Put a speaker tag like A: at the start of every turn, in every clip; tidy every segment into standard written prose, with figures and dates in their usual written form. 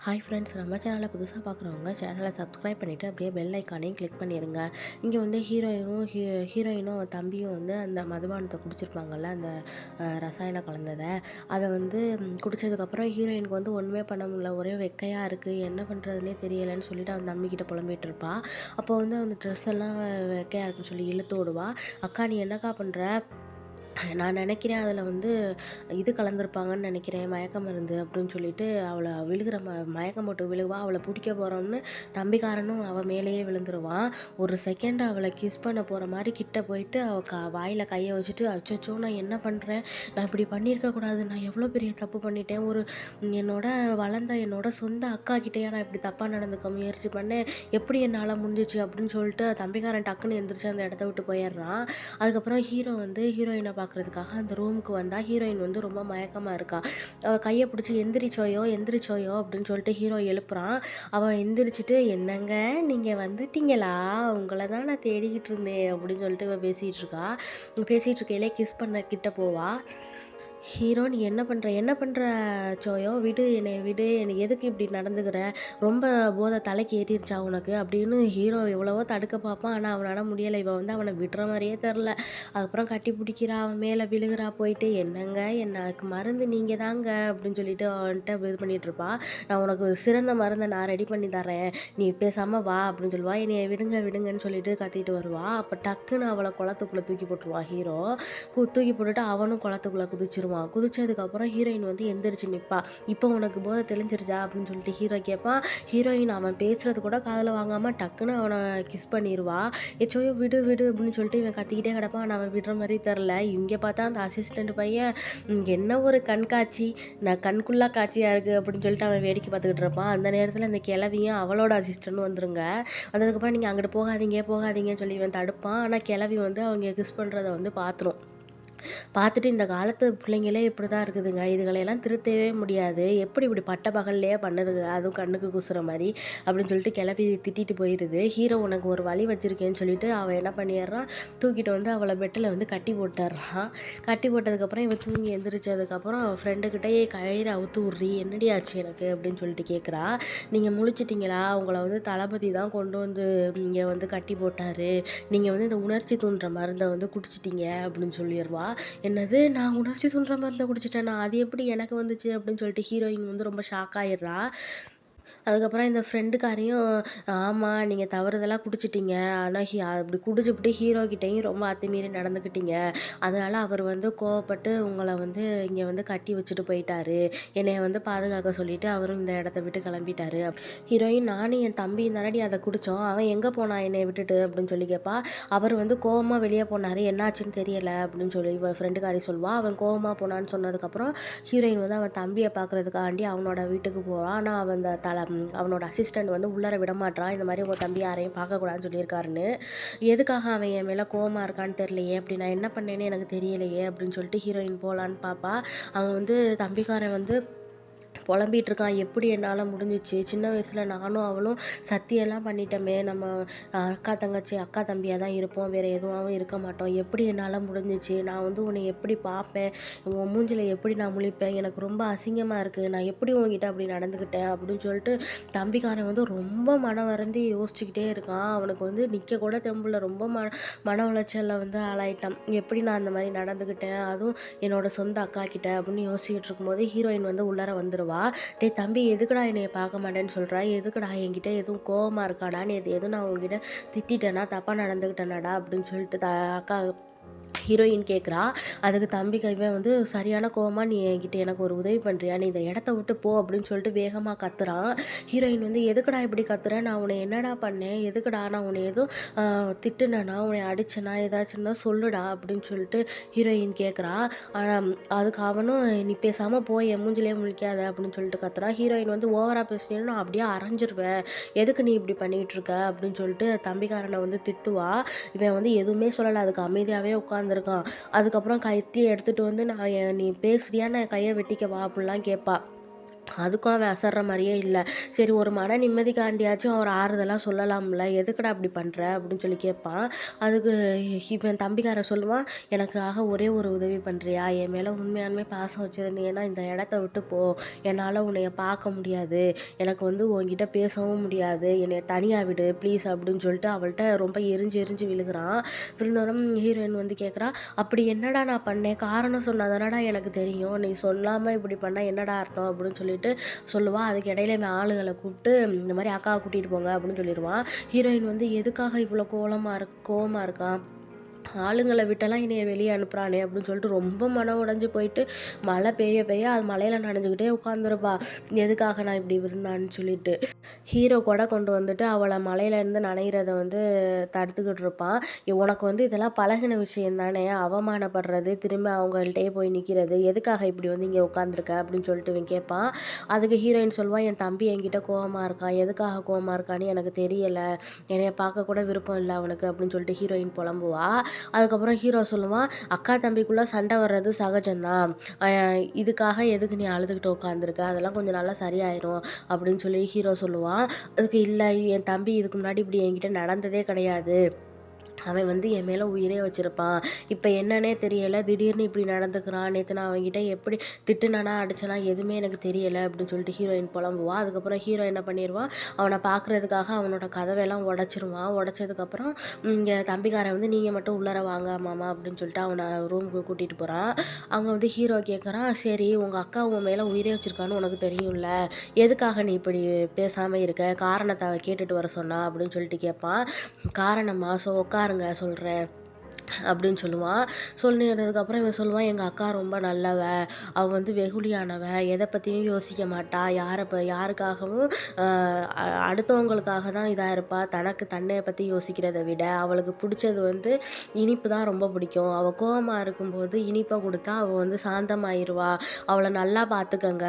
A: Hi friends, நம்ம சேனலை புதுசாக பார்க்குறவங்க சேனலை சப்ஸ்கிரைப் பண்ணிவிட்டு அப்படியே பெல் ஐக்கானையும் கிளிக் பண்ணிடுங்க. இங்கே வந்து ஹீரோயினும் தம்பியும் வந்து அந்த மதுபானத்தை குடிச்சிருப்பாங்கல்ல, அந்த ரசாயனம் கலந்ததை. அதை வந்து குடித்ததுக்கப்புறம் ஹீரோயினுக்கு வந்து ஒன்றுமே பண்ண முடியல, ஒரே வெக்கையாக இருக்குது, என்ன பண்ணுறதுனே தெரியலைன்னு சொல்லிட்டு அவன் தம்பிக்கிட்ட புலம்பிகிட்டு இருப்பா. அப்போ வந்து அந்த ட்ரெஸ் எல்லாம் வெக்கையாக இருக்குன்னு சொல்லி இழுத்து விடுவா. அக்கா நீ என்னக்கா பண்ணுற? நான் நினைக்கிறேன் அதில் வந்து இது கலந்துருப்பாங்கன்னு நினைக்கிறேன், மயக்க மருந்து அப்படின்னு சொல்லிட்டு அவளை மயக்கம் போட்டு விழுவா. அவளை பிடிக்க போகிறோம்னு தம்பிக்காரனும் அவள் மேலேயே விழுந்துருவான். ஒரு செகண்ட் அவளை கிஸ் பண்ண போகிற மாதிரி கிட்ட போயிட்டு அவள் வாயில் கையை வச்சுட்டு, அச்சோ நான் என்ன பண்ணுறேன், நான் இப்படி பண்ணியிருக்கக்கூடாது, நான் எவ்வளோ பெரிய தப்பு பண்ணிட்டேன், என்னோட சொந்த அக்கா கிட்டேயே நான் இப்படி தப்பாக நடந்துக்க முயற்சி பண்ணேன், எப்படி என்னால் முடிஞ்சிச்சு அப்படின்னு சொல்லிட்டு தம்பிக்காரன் டக்குன்னு எந்திரிச்சு அந்த இடத்த விட்டு போயிடுறான். அதுக்கப்புறம் ஹீரோ வந்து ஹீரோயினை பார்க்குறதுக்காக அந்த ரூமுக்கு வந்தால் ஹீரோயின் வந்து ரொம்ப மயக்கமாக இருக்கா. அவள் கையை பிடிச்சி எந்திரிச்சோயோ அப்படின்னு சொல்லிட்டு ஹீரோ எழுப்புறான். அவள் எந்திரிச்சிட்டு, என்னங்க நீங்கள் வந்துட்டீங்களா, உங்களை தான் நான் தேடிக்கிட்டு இருந்தேன் அப்படின்னு சொல்லிட்டு இவள் பேசிகிட்டு இருக்கையிலே கிஸ் பண்ண கிட்ட போவா. ஹீரோ நீ என்ன பண்ணுற சோயோ, என்னை எதுக்கு இப்படி நடந்துக்கிற, ரொம்ப போதை தலைக்கு ஏறிடுச்சா உனக்கு அப்படின்னு ஹீரோ எவ்வளவோ தடுக்க பார்ப்பான். ஆனால் அவனால் முடியலை. இவன் வந்து அவனை விடுற மாதிரியே தெரில. அதுக்கப்புறம் கட்டி பிடிக்கிறா, அவன் மேலே விழுகிறா போயிட்டு, என்னங்க எனக்கு மருந்து நீங்கள் தாங்க அப்படின்னு சொல்லிட்டு அவன்கிட்ட இது பண்ணிகிட்டு இருப்பா. நான் உனக்கு சிறந்த மருந்தை நான் ரெடி பண்ணி தரேன், நீ பேசாமல் வா அப்படின்னு சொல்லுவா. என்னைய விடுங்கன்னு சொல்லிட்டு கத்திட்டு வருவா. அப்போ டக்குன்னு அவளை குளத்துக்குள்ளே தூக்கி போட்டுருவான் ஹீரோ. தூக்கி போட்டுட்டு அவனும் குளத்துக்குள்ளே குதிச்சிருவான். குதிச்சதுக்கப்புறம் ஹீரோயின் வந்து எந்திரிச்சு நிற்பா. இப்போ உனக்கு போதை தெளிஞ்சிருச்சா அப்படின்னு சொல்லிட்டு ஹீரோ கேட்பான். ஹீரோயின் அவன் பேசுறது கூட காதில் வாங்காமல் டக்குன்னு அவனை கிஸ் பண்ணிடுவா. ஏச்சோயோ விடு அப்படின்னு சொல்லிட்டு இவன் கத்திக்கிட்டே கிடப்பான். ஆனால் அவன் விடுற மாதிரி தெரில. இங்கே பார்த்தா அந்த அசிஸ்டண்ட் பையன் என்ன ஒரு கண்காட்சி, நான் கண்குள்ளா காட்சியாக இருக்குது அப்படின்னு சொல்லிட்டு அவன் வேடிக்கை பார்த்துக்கிட்டு இருப்பான். அந்த நேரத்தில் அந்த கிழவியும் அவளோட அசிஸ்டண்ட்டும் வந்துருங்க. வந்ததுக்கப்புறம் நீங்கள் அங்கிட்டு போகாதீங்கன்னு சொல்லி இவன் தடுப்பான். ஆனால் கிழவி வந்து அவங்க கிஸ் பண்ணுறதை வந்து பார்த்துட்டு இந்த காலத்து பிள்ளைங்களே இப்படி தான் இருக்குதுங்க, இதுகளையெல்லாம் திருத்தவே முடியாது, எப்படி இப்படி பட்ட பகல்லையே பண்ணுதுங்க, அதுவும் கண்ணுக்கு குசுற மாதிரி அப்படின்னு சொல்லிட்டு கிளப்பி திட்டிட்டு போயிடுது. ஹீரோ உனக்கு ஒரு வழி வச்சுருக்கேன்னு சொல்லிட்டு அவன் என்ன பண்ணிடுறான், தூக்கிட்டு வந்து அவளை பெட்டில் வந்து கட்டி போட்டுடுறான். கட்டி போட்டதுக்கப்புறம் இவன் தூங்கி எந்திரிச்சதுக்கப்புறம் அவன் ஃப்ரெண்டுக்கிட்டே கயிறு அவுத்து விட்றி, என்னடி ஆச்சு எனக்கு அப்படின்னு சொல்லிட்டு கேட்குறா. நீங்கள் முழிச்சிட்டிங்களா, உங்களை வந்து தளபதி தான் கொண்டு வந்து இங்கே வந்து கட்டி போட்டார், நீங்கள் வந்து இந்த உணர்ச்சி தூண்டுற மருந்தை வந்து குடிச்சிட்டிங்க அப்படின்னு சொல்லிடுவா. என்னது, நான் உணர்ச்சி தூண்டுற மருந்தை குடிச்சிட்டேனா, அது எப்படி எனக்கு வந்துச்சு அப்படின்னு சொல்லிட்டு ஹீரோயின் வந்து ரொம்ப ஷாக் ஆயிடுறா. அதுக்கப்புறம் இந்த ஃப்ரெண்டுக்காரையும், ஆமாம் நீங்கள் தவறுதலாக குடிச்சிட்டிங்க, ஆனால் அப்படி குடிச்சுப்புட்டு ஹீரோக்கிட்டையும் ரொம்ப அத்துமீறி நடந்துக்கிட்டீங்க, அதனால் அவர் வந்து கோவப்பட்டு உங்களை வந்து இங்கே வந்து கட்டி வச்சுட்டு போயிட்டாரு, என்னைய வந்து பாதுகாக்க சொல்லிவிட்டு அவரும் இந்த இடத்த விட்டு கிளம்பிட்டாரு. ஹீரோயின் நானும் என் தம்பியும் தானடி அதை குடித்தோம், அவன் எங்கே போனான் என்னை விட்டுட்டு அப்படின்னு சொல்லி கேட்பா. அவர் வந்து கோவமாக வெளியே போனார், என்னாச்சுன்னு தெரியலை அப்படின்னு சொல்லி ஃப்ரெண்டுக்காரி சொல்லுவாள். அவன் கோவமாக போனான்னு சொன்னதுக்கப்புறம் ஹீரோயின் வந்து அவன் தம்பியை பார்க்குறதுக்காண்டி அவனோட வீட்டுக்கு போவான். ஆனால் அவன் அவனோட அசிஸ்டண்ட் வந்து உள்ளார விடமாட்டான், இந்த மாதிரி உங்கள் தம்பி யாரையும் பார்க்கக்கூடாதுன்னு சொல்லியிருக்காருன்னு. எதுக்காக அவன் என் மேலே கோவமாக இருக்கான்னு தெரியலையே, அப்படி நான் என்ன பண்ணேன்னு எனக்கு தெரியலையே அப்படின்னு சொல்லிட்டு ஹீரோயின் போகலான்னு பார்ப்பா. அவன் வந்து தம்பிக்காரன் வந்து புலம்பிகிட்டு இருக்கான், எப்படி என்னால் முடிஞ்சிச்சு, சின்ன வயசில் நானும் அவளும் சத்தியெல்லாம் பண்ணிட்டோமே, நம்ம அக்கா தம்பியாக தான் இருப்போம், வேறு எதுவும் இருக்க மாட்டோம், எப்படி என்னால் முடிஞ்சிச்சு, நான் வந்து உன்னை எப்படி பார்ப்பேன், உன் மூஞ்சில் எப்படி நான் முழிப்பேன், எனக்கு ரொம்ப அசிங்கமாக இருக்குது, நான் எப்படி உங்ககிட்ட அப்படி நடந்துக்கிட்டேன் அப்படின்னு சொல்லிட்டு தம்பிக்காரன் வந்து ரொம்ப மனம் வருந்தி யோசிச்சுக்கிட்டே இருக்கான். அவனுக்கு வந்து நிற்க கூட தெம்பில், ரொம்ப மன உளைச்சலில் வந்து ஆளாயிட்டான். எப்படி நான் அந்த மாதிரி நடந்துக்கிட்டேன், அதுவும் என்னோட சொந்த அக்கா கிட்ட அப்படின்னு யோசிச்சுட்டு இருக்கும்போது ஹீரோயின் வந்து உள்ளார வந்துடுவா. டேய் தம்பி, எதுக்குடா என்னைய பார்க்க மாட்டேன்னு சொல்கிறா, எதுக்குடா என்கிட்ட எதுவும் கோவமாக இருக்காடா, நீ எதுவும் நான் உங்ககிட்ட திட்டேனா, தப்பாக நடந்துக்கிட்டேனாடா அப்படின்னு சொல்லிட்டு அக்கா ஹீரோயின் கேட்குறா. அதுக்கு தம்பி கைவன் வந்து சரியான கோவமாக, நீ என்கிட்ட எனக்கு ஒரு உதவி பண்ணுறியா, நீ இந்த இடத்த விட்டு போ அப்படின்னு சொல்லிட்டு வேகமாக கத்துறான். ஹீரோயின் வந்து எதுக்குடா இப்படி கத்துறேன், நான் உன்னை என்னடா பண்ணேன், எதுக்குடா நான் உன்னை எதுவும் திட்டுனேனா, உன்னை அடிச்சேனா, ஏதாச்சும் தான் சொல்லுடா அப்படின்னு சொல்லிட்டு ஹீரோயின் கேட்குறா. ஆனால் அதுக்கு அவனும் நீ பேசாமல் போய் என் மூஞ்சிலே முழிக்காத அப்படின்னு சொல்லிட்டு கத்துறான். ஹீரோயின் வந்து ஓவராக பேசினேன்னு நான் அப்படியே அரைஞ்சிருவேன், எதுக்கு நீ இப்படி பண்ணிகிட்டு இருக்க அப்படின்னு சொல்லிட்டு தம்பிக்காரனை வந்து திட்டுவா. இவன் வந்து எதுவுமே சொல்லலை, அதுக்கு அமைதியாகவே உட்காந்துருக்கான். அதுக்கப்புறம் கத்தியை எடுத்துகிட்டு வந்து, நீ பேசுறியா, நான் கையை வெட்டிக்கவா அப்படிலாம் கேட்பா. அதுக்கும் அவன் அசர்ற மாரியே இல்ல. சரி ஒரு மன நிம்மதிக்காண்டியாச்சும் ஒரு ஆறுதலா சொல்லலாம்ல. "எதுக்குடா இப்படி பண்ற?" அப்படின்னு சொல்லி கேட்பான். அதுக்கு இவன் தம்பிக்காரன் சொல்லுவான், "எனக்காக ஒரே ஒரு உதவி பண்றியா? என் மேல உண்மையாலுமே பாசம் வச்சிருந்தீங்கன்னா, இந்த இடத்த விட்டு போ. என்னால உன்னைய பார்க்க முடியாது. எனக்கு வந்து உன்கிட்ட பேசவும் முடியாது. என்னைய தனியா விடு ப்ளீஸ்" அப்படின்னு சொல்லிட்டு அவள்ட்ட ரொம்ப எரிஞ்சு எரிஞ்சு விழுகுறான். விழுந்தோன ஹீரோயின் வந்து கேட்குறா, "அப்படி என்னடா நான் பண்ணேன்? காரணம் சொன்னா தானடா எனக்கு தெரியும். நீ சொல்லாம இப்படி பண்ணா என்னடா அர்த்தம்?" அப்படின்னு சொல்லிட்டு சொல்லுவா. அதுக்கு இடையில இந்த ஆளுகள கூப்பிட்டு, இந்த மாரி அக்காவ கூட்டிட்டு போங்க அப்படின்னு சொல்லிருவான். ஹீரோயின் வந்து எதுக்காக இவ்வளோ கோவமா இருக்கான்? ஆளுங்கள விட்டெல்லாம் என்னைய வெளிய அனுப்புறானே அப்படின்னு சொல்லிட்டு ரொம்ப மனம் உடைஞ்சு போயிட்டு, மழை பெய்ய பெய்ய அது மழையில நனைஞ்சுக்கிட்டே உட்காந்துருப்பா. எதுக்காக நான் இப்படி இருந்தான்னு சொல்லிட்டு. ஹீரோ கொடை கொண்டு வந்துட்டு அவள மழையிலேருந்து நனையிறத வந்து தடுத்துக்கிட்டு இருப்பான். "உனக்கு வந்து இதெல்லாம் பழகுன விஷயம் தானே! அவமானப்படுறது, திரும்ப அவங்கள்ட்டயே போய் நிக்கிறது, எதுக்காக இப்படி வந்து இங்க உட்காந்துருக்க?" அப்படின்னு சொல்லிட்டு இவன் கேட்பான். அதுக்கு ஹீரோயின் சொல்லுவா, "என் தம்பி என்கிட்ட கோவமா இருக்கான். எதுக்காக கோவமா இருக்கான்னு எனக்கு தெரியல. என்னைய பார்க்க கூட விருப்பம் இல்ல அவனுக்கு." அப்படின்னு சொல்லிட்டு ஹீரோயின் புலம்புவா. அதுக்கப்புறம் ஹீரோ சொல்லுவான், "அக்கா தம்பிக்குள்ள சண்டை வர்றது சகஜம் தான். அ இதுக்காக எதுக்கு நீ அழுதுகிட்டு உட்காந்துருக்க? அதெல்லாம் கொஞ்சம் நாள்ல சரியாயிரும்." அப்படின்னு சொல்லி ஹீரோ சொல்லுவான். அதுக்கு இல்ல என் தம்பி இதுக்கு முன்னாடி இப்படி என்கிட்ட நடந்ததே கிடையாது. அவன் வந்து என் மேல உயிரே வச்சிருப்பான். இப்ப என்னன்னே தெரியல. திடீர்னு இப்படி நடந்துக்கிறான். நேத்து நான் அவன்கிட்ட எப்படி திட்டுனனா, அடிச்சனா எதுவுமே எனக்கு தெரியல அப்படின்னு சொல்லிட்டு ஹீரோயின் புலம்புவா. அதுக்கப்புறம் ஹீரோ என்ன பண்ணிருவான், அவன பார்க்கறதுக்காக அவனோட கதவெல்லாம் உடைச்சிருவான். உடைச்சதுக்கப்புறம் இங்க தம்பிக்காரன் வந்து நீங்க மட்டும் உள்ளார வாங்க மாமா அப்படின்னு சொல்லிட்டு அவன ரூமுக்கு கூட்டிட்டு போறான். அங்க வந்து ஹீரோ கேட்கறான், சரி உங்க அக்கா உன் மேல உயிரே வச்சிருக்கான்னு உனக்கு தெரியும்ல. எதுக்காக நீ இப்படி பேசாம இருக்க? காரணத்த அவ கேட்டுட்டு வர சொன்னா அப்படின்னு சொல்லிட்டு கேட்பான். காரணமா? உட்காருங்க சொல்றேன். அப்படின்னு சொல்லுவான். சொன்னதுக்கப்புறம் இவன் சொல்லுவான், "எங்க அக்கா ரொம்ப நல்லவ. அவ வந்து வெகுளியானவ. எத பத்தியும் யோசிக்க மாட்டா. யாருக்காகவும் அ அடுத்தவங்களுக்காக தான் இதா இருப்பா. தன்னைய பத்தி யோசிக்கிறத விட, அவளுக்கு புடிச்சது வந்து இனிப்பு தான் ரொம்ப பிடிக்கும். அவ கோவமா இருக்கும்போது இனிப்ப குடுத்தா அவ வந்து சாந்தமாயிருவா. அவள நல்லா பார்த்துக்கங்க.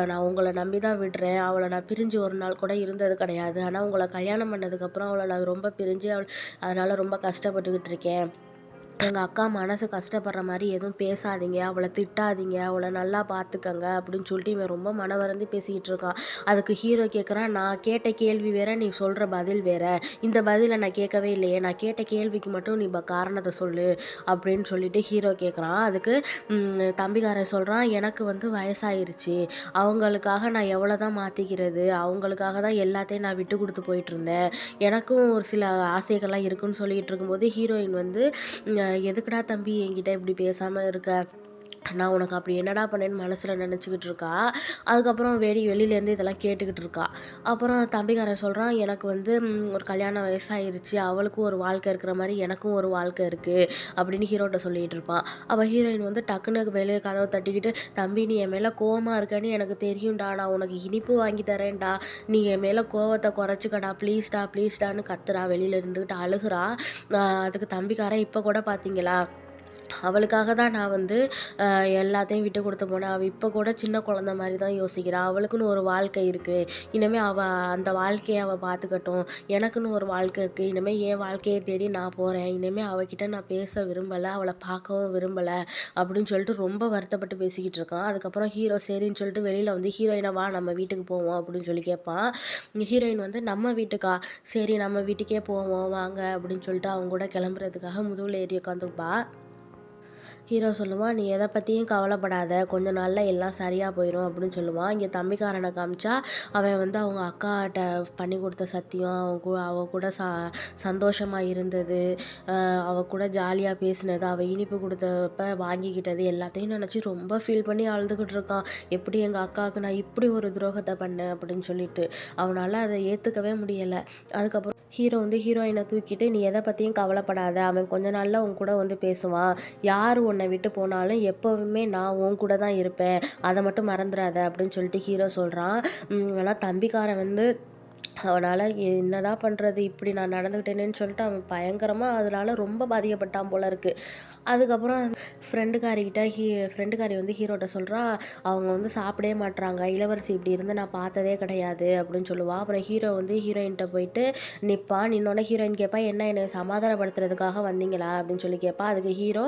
A: நான் உங்கள நம்பி தான் விடுறேன். அவள நான் பிரிஞ்சு ஒரு நாள் கூட இருந்தது கிடையாது. ஆனா உங்கள கல்யாணம் பண்ணதுக்கப்புறம் அவள நான் ரொம்ப பிரிஞ்சு அதனால ரொம்ப கஷ்டப்பட்டுக்கிட்டு இருக்கேன். எங்க அக்கா மனசு கஷ்டப்படுற மாரி எதுவும் பேசாதீங்க. அவள திட்டாதீங்க. அவள நல்லா பார்த்துக்கங்க." அப்படின்னு சொல்லிட்டு இவன் ரொம்ப மனவருந்தி பேசிக்கிட்டு இருக்கான். அதுக்கு ஹீரோ கேட்குறான், "நான் கேட்ட கேள்வி வேற, நீ சொல்ற பதில் வேற. இந்த பதில நான் கேட்கவே இல்லையே. நான் கேட்ட கேள்விக்கு மட்டும் நீ காரணத்த சொல்லு." அப்படின்னு சொல்லிட்டு ஹீரோ கேட்குறான். அதுக்கு தம்பிக்காரன் சொல்றான், "எனக்கு வந்து வயசாயிருச்சு. அவங்களுக்காக நான் எவ்வளோ தான் மாத்திக்கிறது. அவங்களுக்காக தான் எல்லாத்தையும் நான் விட்டு குடுத்து போயிட்டுருந்தேன். எனக்கும் ஒரு சில ஆசைகள்லாம் இருக்குன்னு" சொல்லிட்டு இருக்கும்போது ஹீரோயின் வந்து, எதுக்குடா தம்பி என்கிட்ட இப்படி பேசாம இருக்க? நான் உனக்கு அப்படி என்னடா பண்ணேன்னு மனசுல நெனச்சுக்கிட்டு இருக்கா. அதுக்கப்புறம் வெளியிலேருந்து இதெல்லாம் கேட்டுக்கிட்டு இருக்கா. அப்புறம் தம்பிக்காரன் சொல்றான், "எனக்கு வந்து ஒரு கல்யாண வயசாயிருச்சு. அவளுக்கும் ஒரு வாழ்க்கை இருக்கிற மாரி எனக்கும் ஒரு வாழ்க்கை இருக்கு." அப்படின்னு ஹீரோட்ட சொல்லிட்டு இருப்பான். அப்ப ஹீரோயின் வந்து டக்குனு வெளிய கதவ தட்டிக்கிட்டு, "தம்பி நீ என் மேல கோவமா இருக்கன்னு எனக்கு தெரியும்டா. நான் உனக்கு இனிப்பு வாங்கி தரேன்டா. நீ என் மேல கோவத்த குறைச்சுக்கடா. ப்ளீஸ்டா ப்ளீஸ்டான்னு" கத்துறா. வெளியில இருந்துகிட்டு அழுகுறா. அதுக்கு தம்பிக்காரன், "இப்ப கூட பார்த்தீங்களா? அவளுக்காக தான் நான் வந்து அ எல்லாத்தையும் விட்டு குடுத்து போனேன். அவ இப்ப கூட சின்ன குழந்தை மாரி தான் யோசிக்கிறா. அவளுக்குன்னு ஒரு வாழ்க்கை இருக்கு. இனிமே அவ அந்த வாழ்க்கைய அவ பார்த்துக்கட்டும். எனக்குன்னு ஒரு வாழ்க்கை இருக்கு. இனிமே என் வாழ்க்கைய தேடி நான் போறேன். இனிமே அவகிட்ட நான் பேச விரும்பல. அவள பார்க்கவும் விரும்பல." அப்படின்னு சொல்லிட்டு ரொம்ப வருத்தப்பட்டு பேசிக்கிட்டு இருக்கான். அதுக்கப்புறம் ஹீரோ சரின்னு சொல்லிட்டு வெளியில வந்து ஹீரோயின, "வா நம்ம வீட்டுக்கு போவோம்." அப்படின்னு சொல்லி கேட்பான். ஹீரோயின் வந்து, "நம்ம வீட்டுக்கா? சரி நம்ம வீட்டுக்கே போவோம் வாங்க." அப்படின்னு சொல்லிட்டு அவங்க கூட கிளம்புறதுக்காக முதுகுல ஏறி உட்காந்துப்பா. ஹீரோ சொல்லுவான், "நீ எத பத்தியும் கவலைப்படாத. கொஞ்ச நாள்ல எல்லாம் சரியா போயிரும்." அப்படின்னு சொல்லுவான். இங்க தம்பிக்காரன காமிச்சா, அவன் வந்து அவங்க அக்காட்ட பண்ணி குடுத்த சத்தியம், அவ கூட சந்தோஷமா இருந்தது, அவ கூட ஜாலியா பேசினது, அவ இனிப்பு குடுத்தப்ப வாங்கிக்கிட்டது எல்லாத்தையும் நெனச்சு ரொம்ப ஃபீல் பண்ணி அழுதுகிட்டு இருக்கான். எப்படி எங்க அக்காவுக்கு நான் இப்படி ஒரு துரோகத்த பண்ணேன் அப்படின்னு சொல்லிட்டு. அவனால அத ஏத்துக்கவே முடியல. அதுக்கப்புறம் ஹீரோ வந்து ஹீரோயின தூக்கிட்டு, "நீ எத பத்தியும் கவலைப்படாத. அவன் கொஞ்ச நாள்ல உன் கூட வந்து பேசுவான். யாரு உன்னை விட்டு போனாலும் எப்பவுமே நான் உன் கூட தான் இருப்பேன். அத மட்டும் மறந்துறாத." அப்படின்னு சொல்லிட்டு ஹீரோ சொல்றான். ஆனா தம்பிக்காரன் வந்து அவனால என்னடா பண்றது? இப்படி நான் நடந்துக்கிட்டேனேன்னு சொல்லிட்டு அவன் பயங்கரமா அதனால ரொம்ப பாதிக்கப்பட்டான் போல இருக்கு. அதுக்கப்புறம் ஃப்ரெண்டுக்காரிக்கிட்ட ஃப்ரெண்டுக்காரி வந்து ஹீரோட்ட சொல்றா, "அவங்க வந்து சாப்பிடவே மாட்றாங்க. இளவரசி இப்படி இருந்து நான் பார்த்ததே கிடையாது" அப்படின்னு சொல்லுவா. அப்புறம் ஹீரோ வந்து ஹீரோயின்ட்ட போயிட்டு நிப்பான். நின்னோனே ஹீரோயின் கேட்பா, "என்ன என்னைய சமாதானப்படுத்துறதுக்காக வந்தீங்களா?" அப்படின்னு சொல்லி கேட்பா. அதுக்கு ஹீரோ,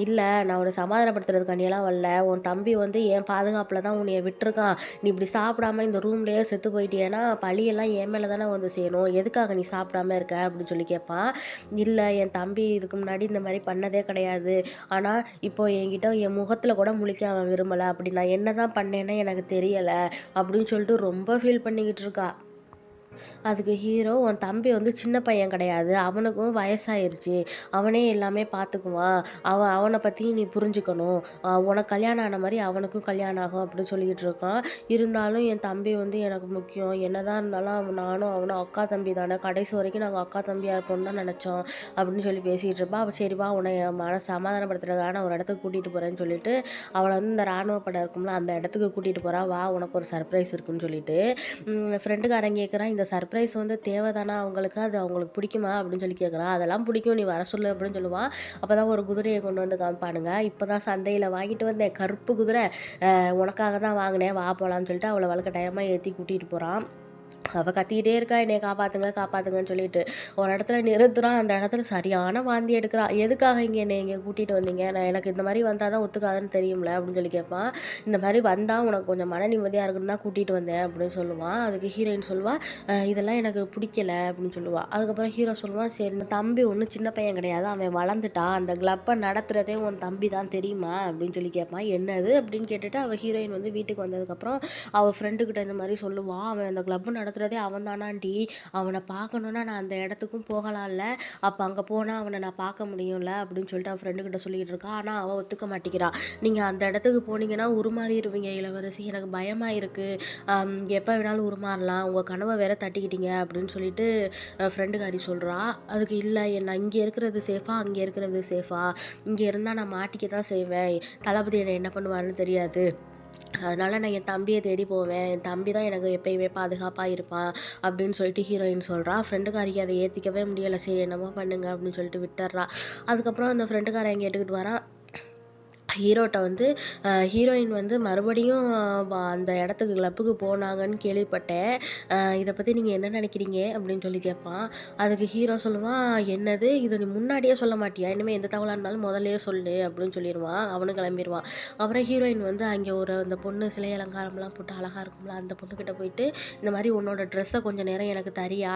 A: இல்ல நான் உன்ன சமாதானப்படுத்துறதுக்காண்டிலாம் வரல. உன் தம்பி வந்து என் பாதுகாப்புல தான் உன்னைய விட்டுருக்கான். நீ இப்படி சாப்பிடாம இந்த ரூம்லயே செத்து போயிட்டியேன்னா, பழியெல்லாம் என் மேல தானே வந்து சேரும். எதுக்காக நீ சாப்பிடாம இருக்க?" அப்படின்னு சொல்லி கேட்பான். "இல்ல என் தம்பி இதுக்கு முன்னாடி இந்த மாரி பண்ணதே கிடையாது. ஆனா, இப்போ என்கிட்ட என் முகத்துல கூட முழிக்க அவன் விரும்பல. அப்படி நான் என்னதான் பண்ணேன்னு எனக்கு தெரியல." அப்படின்னு சொல்லிட்டு ரொம்ப ஃபீல் பண்ணிக்கிட்டு இருக்கா. அதுக்கு ஹீரோ, "உன் தம்பி வந்து சின்ன பையன் கிடையாது. அவனுக்கும் வயசாயிருச்சு. அவனே எல்லாமே பார்த்துக்குவான். அவன பத்தியும் நீ புரிஞ்சுக்கணும். உனக்கு கல்யாணம் ஆன மாரி அவனுக்கும் கல்யாணம் ஆகும்." அப்படின்னு சொல்லிக்கிட்டு இருக்கான். இருந்தாலும் என் தம்பி வந்து எனக்கு முக்கியம். என்னதான் இருந்தாலும் நானும் அவனும் அக்கா தம்பி தானே. கடைசி வரைக்கும் நாங்க அக்கா தம்பியா இருப்போம்னு தான் நெனச்சோம். அப்படின்னு சொல்லி பேசிட்டு இருப்பா. அப்ப சரி வா உன்னை என் சமாதானப்படுத்துறதுக்காக நான் ஒரு இடத்துக்கு கூட்டிட்டு போறேன்னு சொல்லிட்டு, அவள வந்து இந்த ராணுவ படம் இருக்கும்ல, அந்த இடத்துக்கு கூட்டிட்டு போறா. "வா உனக்கு ஒரு சர்ப்ரைஸ் இருக்குன்னு" சொல்லிட்டு. ஃப்ரெண்டுக்காரன் கேட்குறான், "இந்த சர்ப்ரைஸ் வந்து தேவைதானா அவங்களுக்கு? அது அவங்களுக்கு பிடிக்குமா?" அப்படின்னு சொல்லி கேட்குறான். "அதெல்லாம் பிடிக்கும். நீ வர சொல்லு" அப்படின்னு சொல்லுவான். அப்பதான் ஒரு குதிரைய கொண்டு வந்து காமிப்பானுங்க. "இப்பதான் சந்தையில வாங்கிட்டு வந்தேன். கருப்பு குதிரை. உனக்காக தான் வாங்கினேன். வா போலாம்ன்னு" சொல்லிட்டு அவள வலுக்கட்டாயமா ஏத்தி கூட்டிட்டு போறான். அவ கத்திக்கிட்டே இருக்கா, "என்னைய காப்பாத்துங்க, காப்பாத்துங்கன்னு" சொல்லிட்டு. ஒரு இடத்துல நிறுத்துறான். அந்த இடத்துல சரியான வாந்தி எடுக்கிறா. "எதுக்காக என்னைய இங்க கூட்டிட்டு வந்தீங்க? நான் எனக்கு இந்த மாரி வந்தா தான் ஒத்துக்காதுன்னு தெரியும்ல" அப்படின்னு சொல்லி கேட்பான். "இந்த மாரி வந்தா உனக்கு கொஞ்சம் மன நிம்மதியா இருக்குன்னு தான் கூட்டிட்டு வந்தேன்" அப்படின்னு சொல்லுவான். அதுக்கு ஹீரோயின் சொல்லுவா, இதெல்லாம் எனக்கு பிடிக்கல" அப்படின்னு சொல்லுவா. அதுக்கப்புறம் ஹீரோ சொல்லுவான், "சரி இந்த தம்பி ஒண்ணும் சின்ன பையன் கிடையாது. அவன் வளர்ந்துட்டான். அந்த கிளப்ப நடத்துறதே உன் தம்பி தான் தெரியுமா?" அப்படின்னு சொல்லி கேட்பான். "என்னது?" அப்படின்னு கேட்டுட்டு அவ ஹீரோயின் வந்து வீட்டுக்கு வந்ததுக்கப்புறம் அவ ஃப்ரெண்டு கிட்ட இந்த மாரி சொல்லுவா, "அவன் அந்த கிளப் நடத்துறதே அவன் தானாண்டி. அவன பார்க்கணும்னா நான் அந்த இடத்துக்கும் போகலாம்ல. அப்ப அங்க போனா அவன நான் பார்க்க முடியும்ல" அப்படின்னு சொல்லிட்டு அவ ஃப்ரெண்டு கிட்ட சொல்லிட்டு இருக்கா. ஆனா அவ ஒத்துக்க மாட்டேங்கிறா. "நீங்க அந்த இடத்துக்கு போனீங்கன்னா உருமாறிருவீங்க இளவரசி. எனக்கு பயமா இருக்கு. எப்ப வேணாலும் உருமாறலாம். உங்க கனவ வேற தட்டிக்கிட்டீங்க" அப்படின்னு சொல்லிட்டு ஃப்ரெண்டுக்காரி சொல்றா. அதுக்கு, "இல்ல நான் இங்க இருக்கிறது சேஃபா, அங்க இருக்கிறது சேஃபா? இங்க இருந்தா நான் மாட்டிக்க தான் செய்வேன். தளபதி என்ன என்ன பண்ணுவாருன்னு தெரியாது. அதனால நான் என் தம்பிய தேடி போவேன். என் தம்பி தான் எனக்கு எப்பயுமே பாதுகாப்பா இருப்பான்." அப்படின்னு சொல்லிட்டு ஹீரோயின் சொல்றா. ஃப்ரெண்டுக்காரிக்கு அத ஏத்துக்கவே முடியல. "சரி என்னமோ பண்ணுங்க" அப்படின்னு சொல்லிட்டு விட்டுர்றா. அதுக்கப்புறம் அந்த ஃப்ரெண்டுக்காரன் கேட்டுக்கிட்டு வரான். ஹீரோட்ட வந்து ஹீரோயின் வந்து மறுபடியும் அந்த இடத்துக்கு கிளப்புக்கு போனாங்கன்னு கேள்விப்பட்டேன். இத பத்தி நீங்க என்ன நினைக்கிறீங்க?" அப்படின்னு சொல்லி கேட்பான். அதுக்கு ஹீரோ சொல்லுவான், "என்னது? இத நீ முன்னாடியே சொல்ல மாட்டியா? இனிமே எந்த தகவலா இருந்தாலும் முதல்லயே சொல்லு" அப்படின்னு சொல்லிருவான். அவனும் கிளம்பிருவான். அப்புறம் ஹீரோயின் வந்து அங்கே அந்த பொண்ணு சிலை அலங்காரம்லாம் போட்டு அழகா இருக்கும்ல, அந்த பொண்ணுகிட்ட போயிட்டு, "இந்த மாரி உன்னோட ட்ரெஸ்ஸ கொஞ்சம் நேரம் எனக்கு தரியா?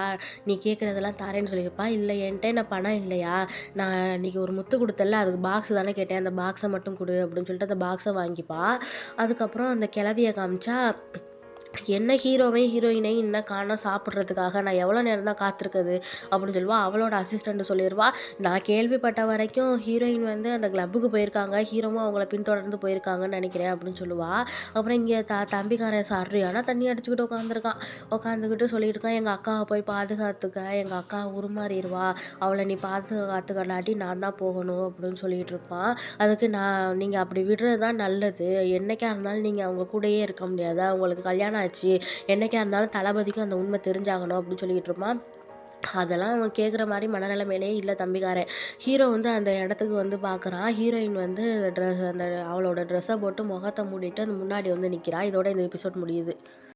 A: நீ கேட்கறதெல்லாம் தரேன்னு" சொல்லி கேட்பா. "இல்ல என்ட்ட என்ன பணம் இல்லையா? நான் அன்னைக்கு ஒரு முத்து குடுத்தேன்ல, அதுக்கு பாக்ஸ் தானே கேட்டேன். அந்த பாக்ஸ மட்டும் குடு" அப்படின்னு சொல்லிட்டு அந்த பாக்ஸ வாங்கிப்பா. அதுக்கப்புறம் அந்த கிழவிய காமிச்சா, என்ன ஹீரோவையும் ஹீரோயினையும் இன்னும் காணோம் சாப்பிடுறதுக்காக. நான் எவ்வளோ நேரம் தான் காத்திருக்கிறது அப்படின்னு சொல்லுவா. அவளோட அசிஸ்டண்ட் சொல்லிருவா, "நான் கேள்விப்பட்ட வரைக்கும் ஹீரோயின் வந்து அந்த கிளப்புக்கு போயிருக்காங்க. ஹீரோவும் அவங்கள பின்தொடர்ந்து போயிருக்காங்கன்னு நினைக்கிறேன்" அப்படின்னு சொல்லுவா. அப்புறம் இங்கே தம்பிக்காரன் சரியான தண்ணி அடிச்சுக்கிட்டு உட்காந்துருக்கான். உட்காந்துக்கிட்டு சொல்லிட்டு இருக்கான், "எங்க அக்காவை போய் பாதுகாத்துக்க. எங்க அக்கா உருமாறிருவா. அவளை நீ பாதுகாத்துக்கலாட்டி நான் தான் போகணும்" அப்படின்னு சொல்லிட்டு இருப்பான். அதுக்கு, நீங்க அப்படி விடுறது தான் நல்லது. என்னைக்கா இருந்தாலும் நீங்க அவங்க கூடயே இருக்க முடியாது. அவங்களுக்கு கல்யாணம் ஆச்சு. என்னைக்கா இருந்தாலும் தளபதிக்கும் அந்த உண்மை தெரிஞ்சாகணும்" அப்படின்னு சொல்லிக்கிட்டு இருப்பான். அதெல்லாம் அவன் கேட்குற மாரி மனநிலைமையிலே இல்ல தம்பிக்காரன். ஹீரோ வந்து அந்த இடத்துக்கு வந்து பார்க்குறான். ஹீரோயின் வந்து அந்த அவளோட ட்ரெஸ்ஸ போட்டு முகத்த மூடிட்டு அந்த முன்னாடி வந்து நிக்கிறா. இதோட இந்த எபிசோட் முடியுது.